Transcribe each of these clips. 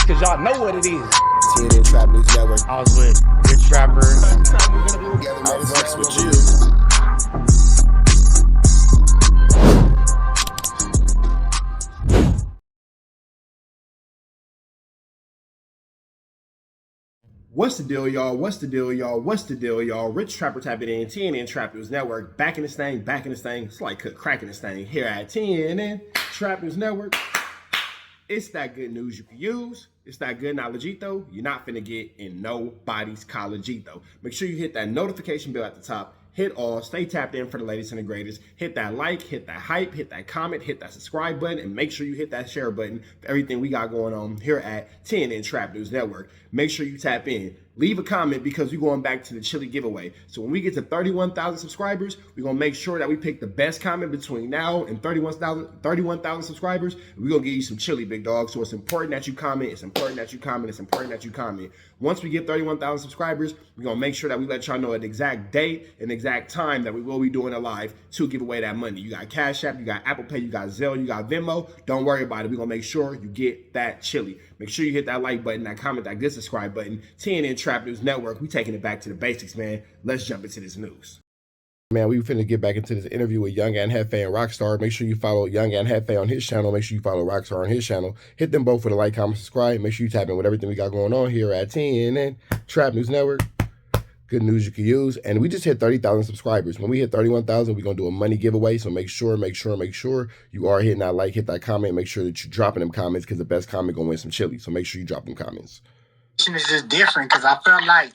cause y'all know what it is. Didnt Trap News Network. I was with Rich Rapper. I fucks with you. What's the deal, y'all? What's the deal, y'all? What's the deal, y'all? Rich Trapper tapping in, TNN Trap News Network. Back in this thing, back in this thing. It's like cracking this thing here at TNN Trap News Network. It's that good news you can use. It's that good knowledgeito you're not finna get in nobody's collegeito. Make sure you hit that notification bell at the top. Hit all, stay tapped in for the latest and the greatest. Hit that like, hit that hype, hit that comment, hit that subscribe button, and make sure you hit that share button for everything we got going on here at TNN Trap News Network. Make sure you tap in. Leave a comment because we're going back to the chili giveaway. So when we get to 31,000 subscribers, we're going to make sure that we pick the best comment between now and 31,000 subscribers. We're going to give you some chili, big dog. So it's important that you comment. It's important that you comment. It's important that you comment. Once we get 31,000 subscribers, we're going to make sure that we let y'all know an exact date and exact time that we will be doing a live to give away that money. You got Cash App, you got Apple Pay, you got Zelle, you got Venmo. Don't worry about it. We're going to make sure you get that chili. Make sure you hit that like button, that comment, that good subscribe button. TNN Trap News Network. We taking it back to the basics, man. Let's jump into this news. Man, we finna get back into this interview with Young Ant JEFE and Rockstar. Make sure you follow Young Ant JEFE on his channel. Make sure you follow Rockstar on his channel. Hit them both for the like, comment, subscribe. Make sure you tap in with everything we got going on here at TNN Trap News Network. Good news you can use. And we just hit 30,000 subscribers. When we hit 31,000, we're going to do a money giveaway. So make sure you are hitting that like, hit that comment. Make sure that you're dropping them comments because the best comment going to win some chili. So make sure you drop them comments. It's just different because I felt like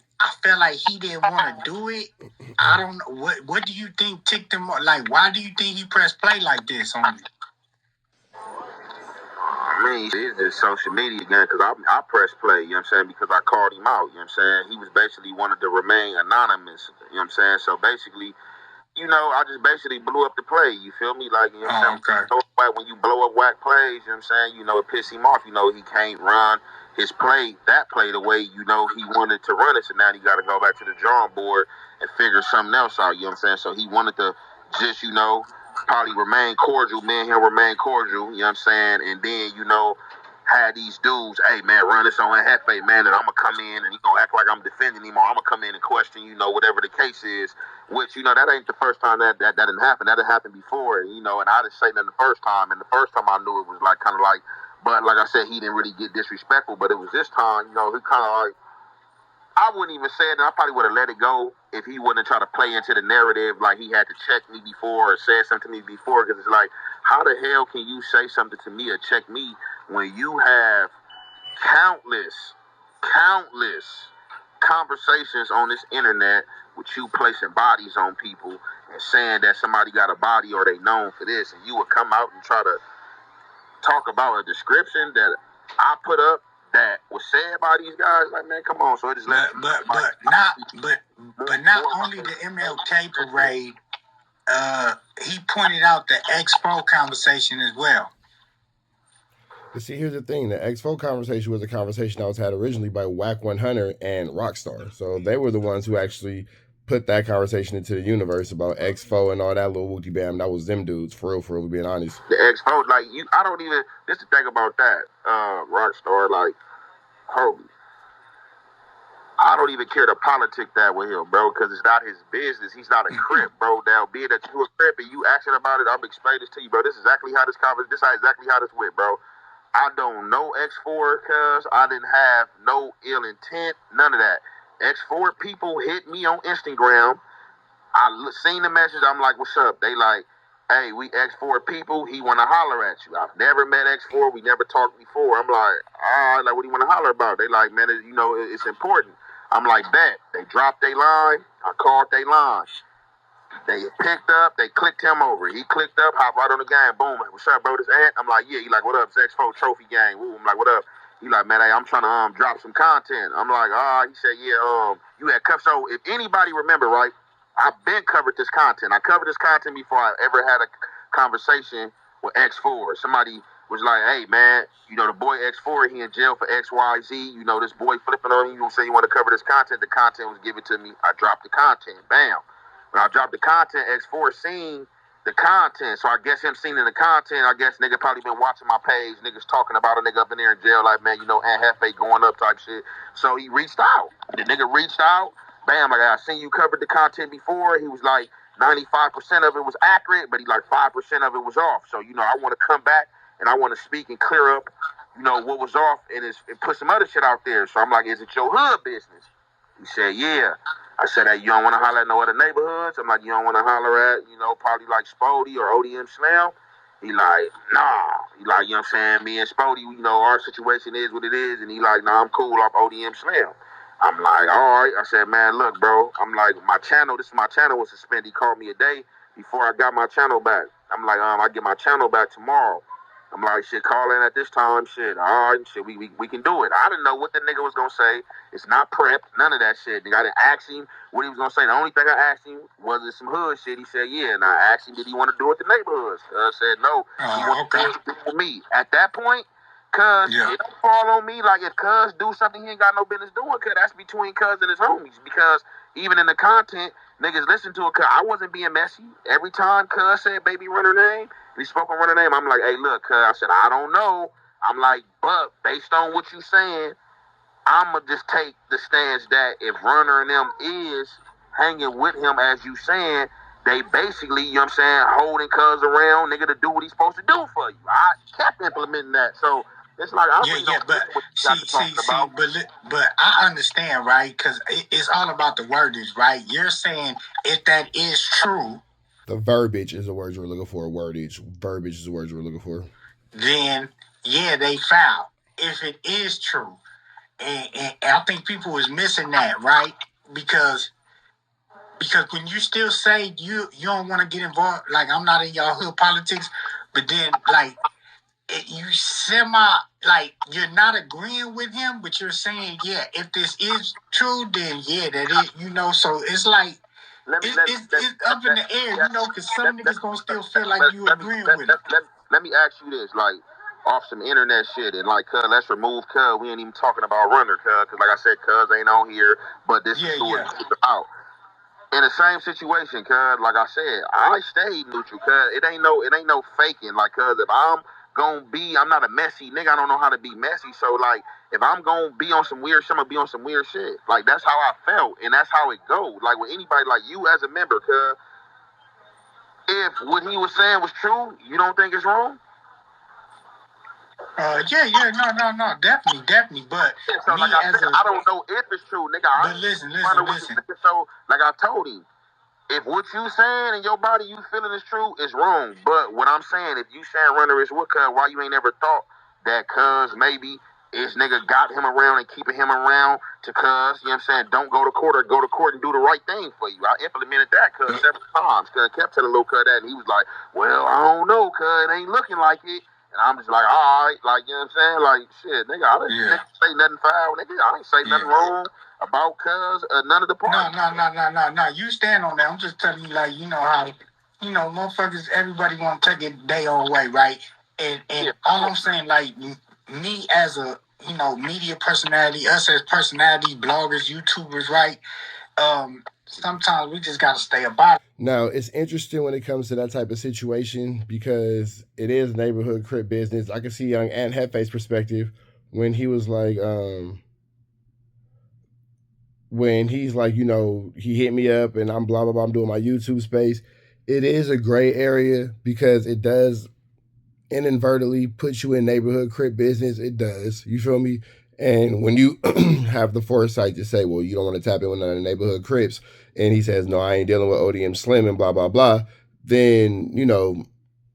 he didn't want to do it. I don't know. What do you think ticked him off? Like, why do you think he pressed play like this on it? I mean, it's just social media again because I pressed play, you know what I'm saying, because I called him out, you know what I'm saying. He was basically wanted to remain anonymous, you know what I'm saying. So basically, you know, I just basically blew up the play, you feel me? Like, you know what I'm saying? Okay. When you blow up whack plays, you know what I'm saying, you know, it pissed him off. You know, he can't run his play, that play the way, you know, he wanted to run it. So now he got to go back to the drawing board and figure something else out, you know what I'm saying. So he wanted to just, you know, probably remain cordial, me and him remain cordial, you know what I'm saying, and then, you know, had these dudes, hey, man, run this on Jefe, man, and I'm going to come in and he going to act like I'm defending him, or I'm going to come in and question, you know, whatever the case is, which, you know, that ain't the first time that didn't happen. That had happened before, you know, and I didn't say nothing the first time, and the first time I knew it was like kind of like, but like I said, he didn't really get disrespectful, but it was this time, you know, he kind of like, I wouldn't even say it, and I probably would have let it go if he wouldn't try to play into the narrative like he had to check me before or said something to me before, because it's like, how the hell can you say something to me or check me when you have countless conversations on this internet with you placing bodies on people and saying that somebody got a body or they known for this, and you would come out and try to talk about a description that I put up that was said by these guys? Like, man, come on. So it just but not only the MLK parade, he pointed out the Expo conversation as well. But see, here's the thing. The Expo conversation was a conversation that was had originally by Whack 100 and Rockstar. So they were the ones who actually put that conversation into the universe about Expo and all that little wooty bam. That was them dudes, for real, being honest. The Expo, like, I don't even, this the thing about that, Rockstar, like, holy, I don't even care to politic that with him, bro, because it's not his business. He's not a crip, bro. Now, being that you a crip and you asking about it, I'm explaining this to you, bro. This is exactly how this went, bro. I don't know X4 because I didn't have no ill intent, none of that. X4 people hit me on Instagram. I seen the message. I'm like, what's up? They like, hey, we X4 people. He want to holler at you. I've never met X4. We never talked before. I'm like, all right, like, what do you want to holler about? They like, man, you know, it's important. I'm like, bet. They dropped their line. I called their line. They picked up. They clicked him over. He clicked up, hopped right on the game. Boom. What's up, bro? This Ant? I'm like, yeah. He like, what up? It's X4 Trophy Gang. Woo. I'm like, what up? He like, man, hey, I'm trying to drop some content. I'm like, he said, yeah, you had covered. So if anybody remember, right, I've been covered this content. I covered this content before I ever had a conversation with X4. Somebody was like, hey, man, you know, the boy X4, he in jail for XYZ. You know, this boy flipping on you, say you want to cover this content. The content was given to me. I dropped the content. Bam. When I dropped the content, X4 seen the content. So I guess him seeing in the content, I guess nigga probably been watching my page, niggas talking about a nigga up in there in jail, like, man, you know, Ant JEFE going up type shit. So he reached out. The nigga reached out. Bam, like, I seen you covered the content before. He was like, 95% of it was accurate, but he like 5% of it was off. So, you know, I want to come back and I want to speak and clear up, you know, what was off and put some other shit out there. So I'm like, is it your hood business? He said, yeah. I said, hey, you don't want to holler at no other neighborhoods? I'm like, you don't want to holler at, you know, probably like Spody or ODM Slam? He like, nah. He like, you know what I'm saying? Me and Spody, you know, our situation is what it is. And he like, nah, I'm cool off ODM Slam. I'm like, all right. I said, man, look, bro. I'm like, my channel was suspended. He called me a day before I got my channel back. I'm like, I get my channel back tomorrow. I'm like, shit, call in at this time, shit. All right, shit, we can do it. I didn't know what the nigga was gonna say. It's not prepped, none of that shit. Nigga, I didn't ask him what he was gonna say. The only thing I asked him was it some hood shit. He said, yeah. And I asked him, did he want to do it the neighborhoods? I said, no. He wants to do it with me. At that point, cuz it don't fall on me. Like, if cuz do something he ain't got no business doing, cuz that's between cuz and his homies. Because even in the content, niggas listen to it, cuz I wasn't being messy. Every time cuz said baby run her name, we spoke on run her name, I'm like, hey, look, cuz, I said, I don't know. I'm like, but based on what you saying, I'ma just take the stance that if Runner and them is hanging with him as you saying, they basically, you know what I'm saying, holding cuz around, nigga, to do what he's supposed to do for you. I kept implementing that. So it's like, I really don't know what you got to talk about. But I understand, right? Because it's all about the wordage, right? You're saying if that is true, the verbiage is the word you're looking for. Verbiage is the word you're looking for. Then, yeah, they foul. If it is true. And I think people is missing that, right? Because when you still say you don't want to get involved, like I'm not in y'all hood politics, but then like you like you're not agreeing with him, but you're saying, yeah, if this is true, then yeah, that is, you know. So it's like it's up in the air, you know, because some niggas gonna still feel like you agreeing with him. Let me ask you this, like, off some internet shit, and like, cuz, let's remove cuz. We ain't even talking about Runner, cuz, because like I said, cuz ain't on here, but this is who it's about. In the same situation, cuz, like I said, I stayed neutral, cuz it ain't no faking, like, cuz if I'm not a messy nigga, I don't know how to be messy, so like, if I'm gonna be on some weird shit, I'm gonna be on some weird shit. Like, that's how I felt, and that's how it goes. Like, with anybody, like you as a member, cuz, if what he was saying was true, you don't think it's wrong? No, definitely. But so, like I don't know if it's true, nigga. But listen. So, like I told him, if what you saying in your body you feeling is true, it's wrong. But what I'm saying, if you saying Runner is what, cuz, why you ain't never thought that cuz maybe this nigga got him around and keeping him around to cuz, you know what I'm saying, don't go to court or go to court and do the right thing for you. I implemented that, cuz, several times. Cuz kept telling Lil Cuz that, and he was like, well, I don't know, cuz, it ain't looking like it. And I'm just like, all right, like, you know what I'm saying? Like, shit, nigga, I didn't say nothing foul, nigga. I ain't say nothing wrong about cuz, none of the parties. No. You stand on that. I'm just telling you, like, you know how, you know, motherfuckers, everybody want to take it their own way, right? And all I'm saying, like, me as a, you know, media personality, us as personalities, bloggers, YouTubers, right? Sometimes we just got to stay about it. Now, it's interesting when it comes to that type of situation because it is neighborhood crip business. I can see young Ant JEFE's perspective when he was like, when he's like, you know, he hit me up and I'm blah, blah, blah, I'm doing my YouTube space. It is a gray area because it does inadvertently put you in neighborhood crip business. It does. You feel me? And when you have the foresight to say, well, you don't want to tap in with none of the neighborhood crips, and he says, no, I ain't dealing with ODM Slim and blah, blah, blah, then, you know,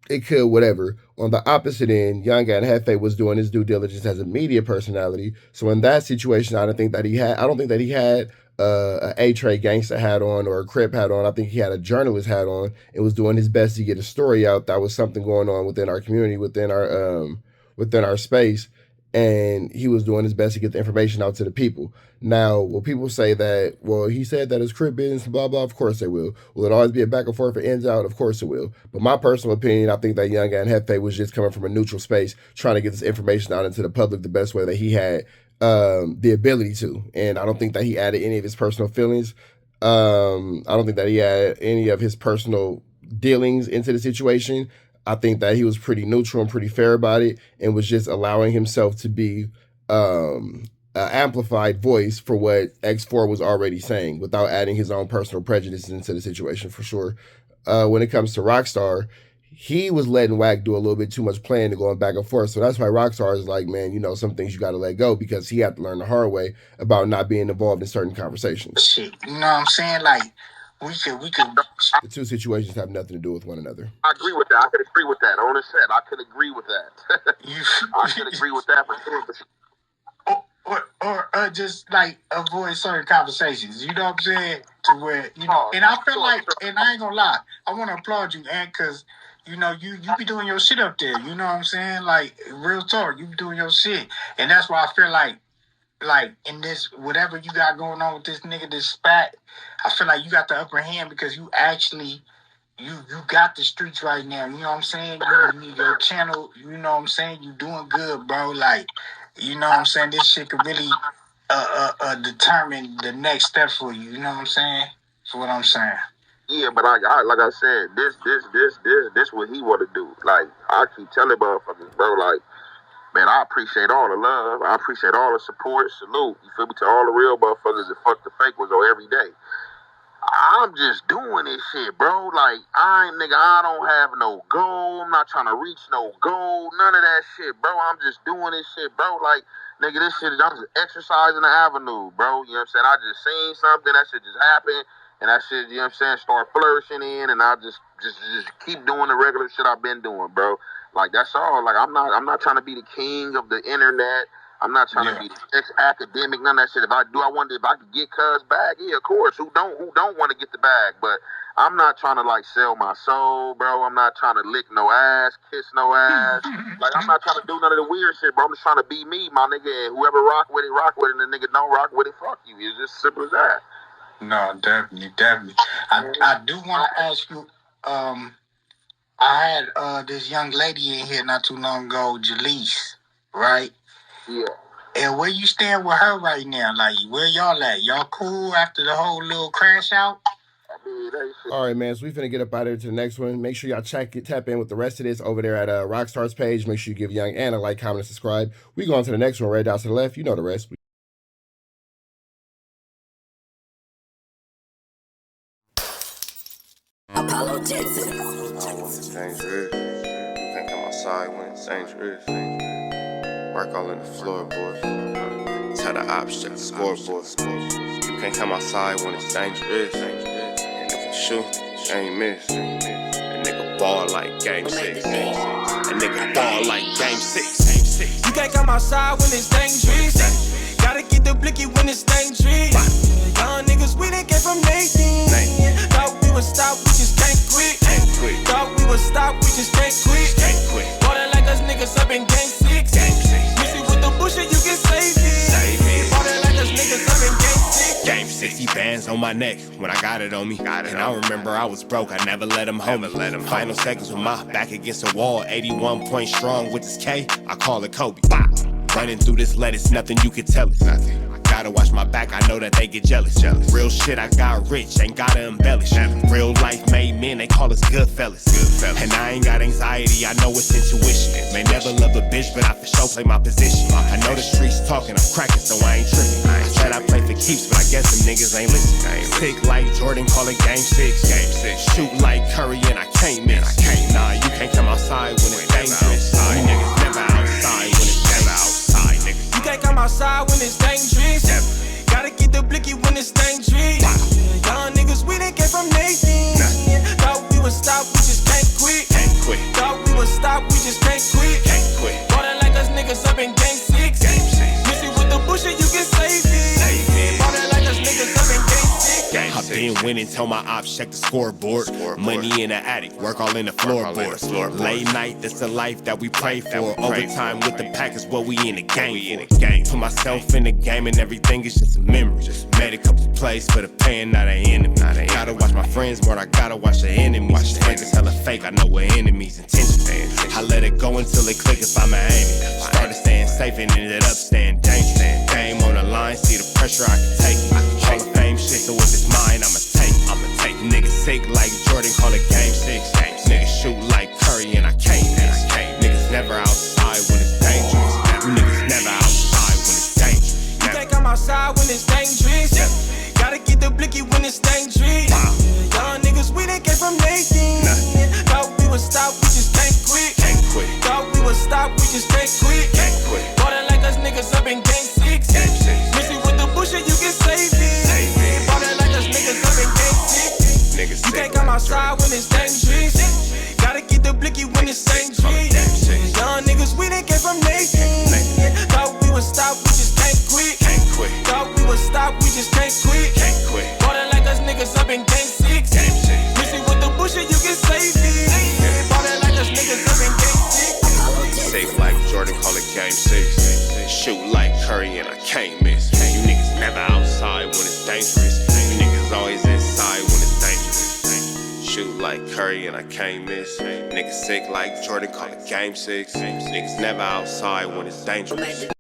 it could, whatever. On the opposite end, young Ant JEFE was doing his due diligence as a media personality. So in that situation, I don't think that he had a A-Trade gangster hat on or a Crip hat on. I think he had a journalist hat on and was doing his best to get a story out. That was something going on within our community, within our space. And he was doing his best to get the information out to the people. Now, will people say that, well, he said that it's crip business, blah, blah, of course they will. Will it always be a back and forth for ends out? Of course it will. But my personal opinion, I think that young Ant JEFE was just coming from a neutral space, trying to get this information out into the public the best way that he had the ability to. And I don't think that he added any of his personal feelings. I don't think that he had any of his personal dealings into the situation. I think that he was pretty neutral and pretty fair about it, and was just allowing himself to be an amplified voice for what X4 was already saying without adding his own personal prejudices into the situation, for sure. When it comes to Rockstar, he was letting Wack do a little bit too much playing and going back and forth. So that's why Rockstar is like, man, you know, some things you got to let go, because he had to learn the hard way about not being involved in certain conversations. Shit, you know what I'm saying? Like, we could. The two situations have nothing to do with one another. I agree with that. I could agree with that. On the set, I could agree with that. I could agree with that for sure. Or just like avoid certain conversations. You know what I'm saying? To where, you know, and I feel like, and I ain't gonna lie, I want to applaud you, Ant, because, you know, you be doing your shit up there. You know what I'm saying? Like, real talk, you be doing your shit. And that's why I feel like in this, whatever you got going on with this nigga, this spat, I feel like you got the upper hand, because you actually, you got the streets right now. You know what I'm saying? You need your channel. You know what I'm saying? You doing good, bro. Like, you know what I'm saying? This shit could really determine the next step for you. You know what I'm saying? That's what I'm saying. Yeah, but like I said, this what he want to do. Like, I keep telling motherfuckers, bro, like, man, I appreciate all the love. I appreciate all the support. Salute. You feel me? To all the real motherfuckers that fuck the fake ones on every day. I'm just doing this shit, bro. Like, I don't have no goal. I'm not trying to reach no goal. None of that shit, bro. I'm just doing this shit, bro. Like, nigga, this shit, I'm just exercising the avenue, bro. You know what I'm saying? I just seen something. That shit just happened. And that shit, you know what I'm saying, start flourishing in. And I just keep doing the regular shit I've been doing, bro. Like, that's all. Like, I'm not trying to be the king of the internet. I'm not trying to be ex-academic, none of that shit. If I could get Cuz bag, yeah, of course. Who don't want to get the bag? But I'm not trying to, like, sell my soul, bro. I'm not trying to lick no ass, kiss no ass. Like, I'm not trying to do none of the weird shit, bro. I'm just trying to be me, my nigga. And whoever rock with it, and the nigga don't rock with it, fuck you. It's just simple as that. No, definitely. I do want to ask you, I had this young lady in here not too long ago, Jaleese, right? Yeah. And where you stand with her right now? Like, where y'all at? Y'all cool after the whole little crash out? All right, man. So we finna get up out of here to the next one. Make sure y'all tap in with the rest of this over there at Rockstar's page. Make sure you give Young Ann a like, comment, and subscribe. We go on to the next one right down to the left. You know the rest. Apollo Jackson. It's dangerous. You can't come outside when it's dangerous. Work all in the floorboard. Tell the ops check the scoreboard. You can't come outside when it's dangerous. And if you shoot, you ain't miss. A nigga ball like game 6. A nigga ball like game 6. You can't come outside when it's dangerous. Gotta get the blicky when it's dangerous. Young niggas, we done came from Nathan. Thought we would stop, we just can't quit. Thought we would stop, we just can't quit. Ballin' like us niggas up in game 6. Missy with the bullshit, you can save it. Ballin' like us niggas up in game 6. Game 60 bands on my neck when I got it on me. And I remember I was broke, I never let him hold me. Final seconds with my back against the wall. 81 point strong with this K, I call it Kobe. Running through this lettuce, nothing you can tell it. Gotta watch my back, I know that they get jealous. Real shit, I got rich, ain't gotta embellish. Real life made men, they call us good fellas. And I ain't got anxiety, I know it's intuition. May never love a bitch, but I for sure play my position. I know the streets talking, I'm cracking, so I ain't tripping. I said I play for keeps, but I guess them niggas ain't listening. Sick like Jordan, call it game 6. Shoot like Curry and I can't miss. Nah, you can't come outside when it's dangerous. You niggas never outside when it's never outside, nigga. You can't come outside when it's dangerous. Gotta get the blicky when it's dangerous. Young niggas, we done came from Nathan. Thought we would stop, we just can't quit. Thought we would stop, we just can't quit. Ballin' like us niggas up in game 6. Missy with the bullshit, you can save it. Ballin' like us niggas up in game 6. I've been winning, tell my ops check the scoreboard. Money in the attic, work all in the floorboard. Late night, that's the life that we pray for. Overtime with the pack is what we in the game for. Put myself in the game and everything is just a memory. Made a couple plays for the pain, not an enemy. Gotta watch my friends more, I gotta watch the enemies. Friends is hella fake, I know what enemies intentions. I let it go until it click if I'm aiming. Started staying safe and ended up staying dangerous. Game on the line, see the pressure I can take. Hall of Fame shit, so if it's mine, I'ma take. Niggas sick like Jordan. Jordan, call it game 6. Niggas shoot like Curry and I can't miss. Niggas never outside when it's dangerous. You niggas never outside when it's dangerous. You think I'm outside when it's dangerous? Gotta get the blicky when it's dangerous. Young niggas, we done came from Nathan. Thought we would stop, we just can't quit. Thought we would stop, we just can't quit. Ballin' like us niggas up in game 6. Missing with the bullshit, you can save it. Ballin' like us niggas up in game 6. You think I'm outside when it's dangerous? Gotta get the blicky when it's dangerous. Young niggas, we done came from Nathan. Thought we would stop, we just can't quit. Thought we would stop, we just can't quit. Ballin' like us niggas up in game 6. Missing with the bullshit, you can save it. Ballin' like us niggas up in game 6. Safe like Jordan, call it game 6. Shoot like Curry and I can't miss. You niggas never outside when it's dangerous. You niggas always inside when it's dangerous. Shoot like Curry and I can't miss. Niggas sick like Jordan, call it game 6. Niggas never outside when it's dangerous.